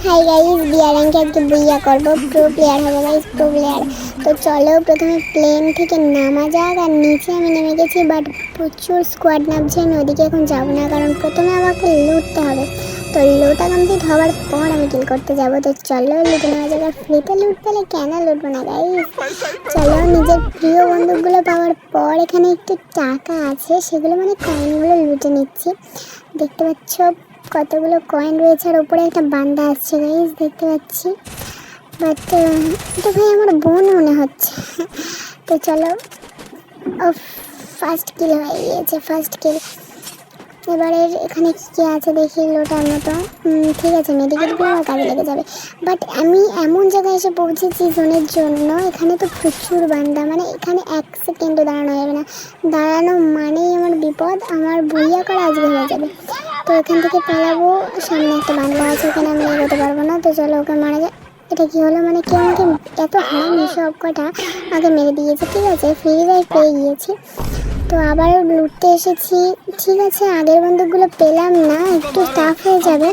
Hi guys, বিয়ার র্যাঙ্কে আজকে বুইয়া করবো, প্রো প্লেয়ার হবো গাইস, প্রো প্লেয়ার। তো চলো প্রথমে প্লেন থেকে নামা যাক। আর নিচে আমি নেমে গেছি, বাট প্রচুর স্কোয়াড নামছে। আমি ওদিকে এখন যাবো না, কারণ প্রথমে আমাকে লুটতে হবে। তো লুটা কমপ্লিট হওয়ার পর আমি কিল করতে যাবো। তো চলো লুটে নেওয়া যাক। ফ্রিতে লুট পেলে কেন লুটবো না গাইস। চলো নিজের প্রিয় বন্দুকগুলো পাওয়ার পর এখানে একটু টাকা আছে, সেগুলো মানে কয়েনগুলো লুটে নিচ্ছি। দেখতে পাচ্ছ কতগুলো কয়েন রয়েছে, আর উপরে একটা বান্দা আসছে গাইস, দেখতে পাচ্ছি। বাট এটা ভাই আমার বোন মনে হচ্ছে। তো চলো, ফার্স্ট কিল হয়ে গিয়েছে, ফার্স্ট কিল। এবারে এখানে কী আছে দেখি, লোটার মতো। ঠিক আছে, মেডিকেটগুলো আমার কাজে লেগে যাবে। বাট আমি এমন জায়গায় এসে পৌঁছেছি জোনের জন্য, এখানে তো প্রচুর বান্দা, মানে এখানে 1 সেকেন্ডও দাঁড়ানো যাবে না। দাঁড়ানো মানেই আমার বিপদ, আমার ভুইয়া করা আজকে হয়ে যাবে। তো এখান থেকে পালাবো। সামনে একটা বান্দা আছে, ওখানে আমি এগোতে পারবো না। তো চলো ওকে মারা যায়। এটা কী হলো, মানে কেউ আমাকে এত হারামি সব কটা আগে মেরে দিয়েছে। ঠিক আছে, ফ্রি রিভাইভ পেয়ে গিয়েছি। তো আবারও লুটতে এসেছি। ঠিক আছে, আগের বন্দুকগুলো পেলাম না, একটু টাফ হয়ে যাবে।